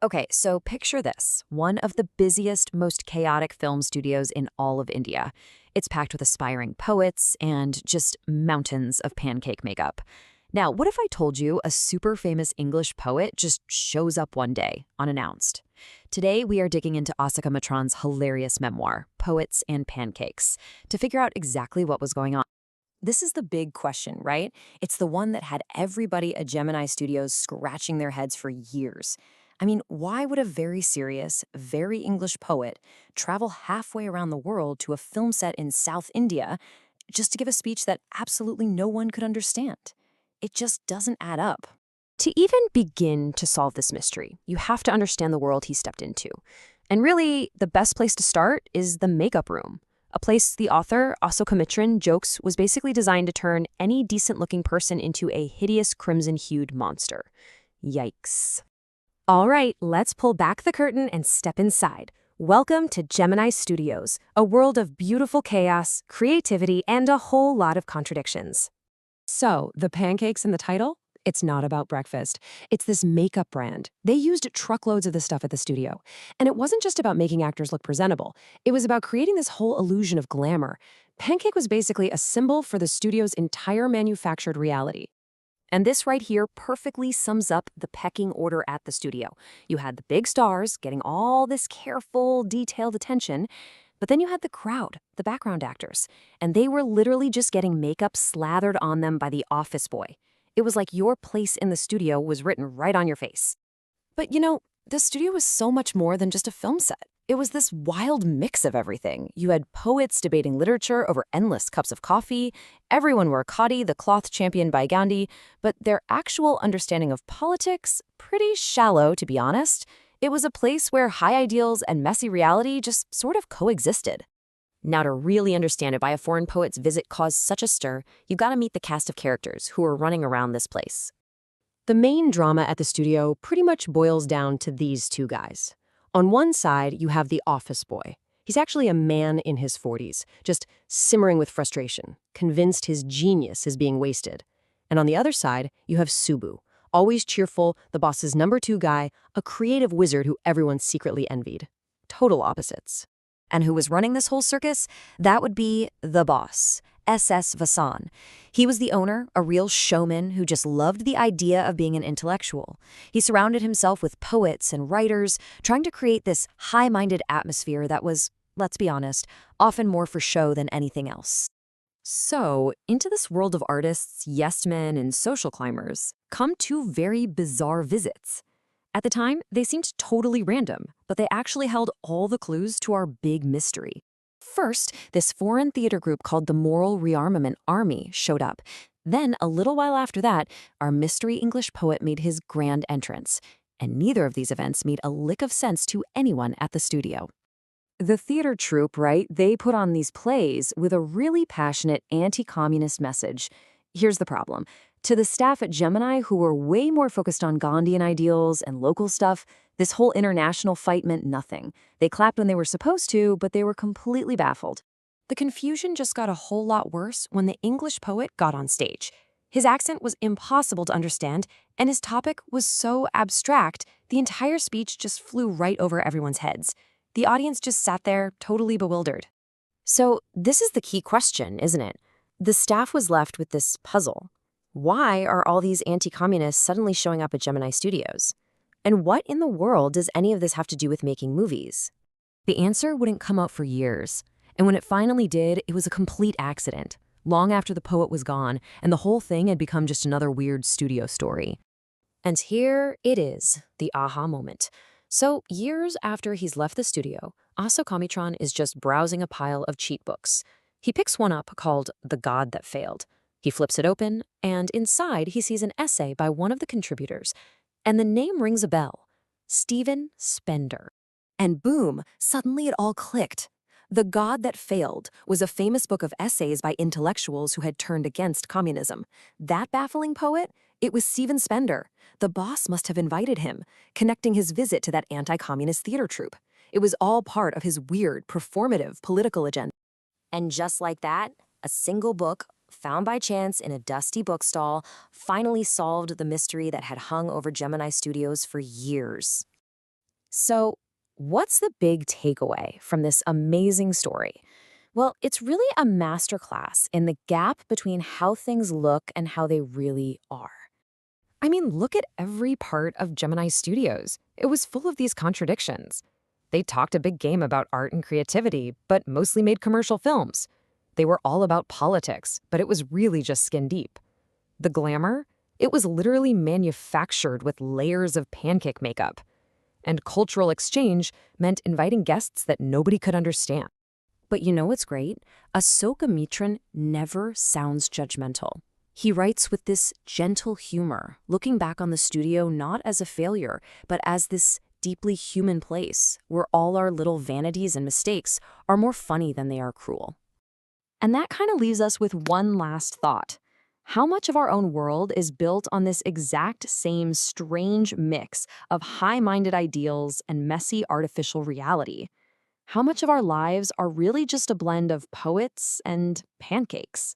Okay, so picture this, one of the busiest, most chaotic film studios in all of India. It's packed with aspiring poets and just mountains of pancake makeup. Now, what if I told you a super famous English poet just shows up one day, unannounced? Today, we are digging into Asokamitran's hilarious memoir, Poets and Pancakes, to figure out exactly what was going on. This is the big question, right? It's the one that had everybody at Gemini Studios scratching their heads for years. I mean, why would a very serious, very English poet travel halfway around the world to a film set in South India just to give a speech that absolutely no one could understand? It just doesn't add up. To even begin to solve this mystery, you have to understand the world he stepped into. And really, the best place to start is the makeup room. A place the author, Asokamitran, jokes was basically designed to turn any decent-looking person into a hideous crimson-hued monster. Yikes. All right, let's pull back the curtain and step inside. Welcome to Gemini Studios, a world of beautiful chaos, creativity, and a whole lot of contradictions. So, the pancakes in the title? It's not about breakfast. It's this makeup brand. They used truckloads of the stuff at the studio. And it wasn't just about making actors look presentable. It was about creating this whole illusion of glamour. Pancake was basically a symbol for the studio's entire manufactured reality. And this right here perfectly sums up the pecking order at the studio. You had the big stars getting all this careful, detailed attention, but then you had the crowd, the background actors, and they were literally just getting makeup slathered on them by the office boy. It was like your place in the studio was written right on your face. But the studio was so much more than just a film set. It was this wild mix of everything. You had poets debating literature over endless cups of coffee. Everyone wore khadi, the cloth championed by Gandhi, but their actual understanding of politics, pretty shallow, to be honest. It was a place where high ideals and messy reality just sort of coexisted. Now, to really understand it, why a foreign poet's visit caused such a stir, you've got to meet the cast of characters who were running around this place. The main drama at the studio pretty much boils down to these two guys. On one side, you have the office boy. He's actually a man in his 40s, just simmering with frustration, convinced his genius is being wasted. And on the other side, you have Subbu, always cheerful, the boss's #2 guy, a creative wizard who everyone secretly envied. Total opposites. And who was running this whole circus? That would be the boss, S.S. Vasan. He was the owner, a real showman who just loved the idea of being an intellectual. He surrounded himself with poets and writers, trying to create this high-minded atmosphere that was, let's be honest, often more for show than anything else. So, into this world of artists, yes-men, and social climbers come two very bizarre visits. At the time, they seemed totally random, but they actually held all the clues to our big mystery. First, this foreign theater group called the Moral Re-Armament Army showed up. Then, a little while after that, our mystery English poet made his grand entrance. And neither of these events made a lick of sense to anyone at the studio. The theater troupe, right, they put on these plays with a really passionate anti-communist message. Here's the problem. To the staff at Gemini, who were way more focused on Gandhian ideals and local stuff, this whole international fight meant nothing. They clapped when they were supposed to, but they were completely baffled. The confusion just got a whole lot worse when the English poet got on stage. His accent was impossible to understand, and his topic was so abstract, the entire speech just flew right over everyone's heads. The audience just sat there, totally bewildered. So this is the key question, isn't it? The staff was left with this puzzle. Why are all these anti-communists suddenly showing up at Gemini Studios? And what in the world does any of this have to do with making movies? The answer wouldn't come out for years. And when it finally did, it was a complete accident, long after the poet was gone, and the whole thing had become just another weird studio story. And here it is, the aha moment. So, years after he's left the studio, Asokamitran is just browsing a pile of cheat books. He picks one up called The God That Failed. He flips it open, and inside he sees an essay by one of the contributors. And the name rings a bell. Stephen Spender. And boom, suddenly it all clicked. The God That Failed was a famous book of essays by intellectuals who had turned against communism. That baffling poet? It was Stephen Spender. The boss must have invited him, connecting his visit to that anti-communist theater troupe. It was all part of his weird, performative political agenda. And just like that, a single book, found by chance in a dusty bookstall, finally solved the mystery that had hung over Gemini Studios for years. So, what's the big takeaway from this amazing story? Well, it's really a masterclass in the gap between how things look and how they really are. I mean, look at every part of Gemini Studios. It was full of these contradictions. They talked a big game about art and creativity, but mostly made commercial films. They were all about politics, but it was really just skin deep. The glamour? It was literally manufactured with layers of pancake makeup. And cultural exchange meant inviting guests that nobody could understand. But you know what's great? Asokamitran never sounds judgmental. He writes with this gentle humor, looking back on the studio not as a failure, but as this deeply human place where all our little vanities and mistakes are more funny than they are cruel. And that kind of leaves us with one last thought. How much of our own world is built on this exact same strange mix of high-minded ideals and messy artificial reality? How much of our lives are really just a blend of poets and pancakes?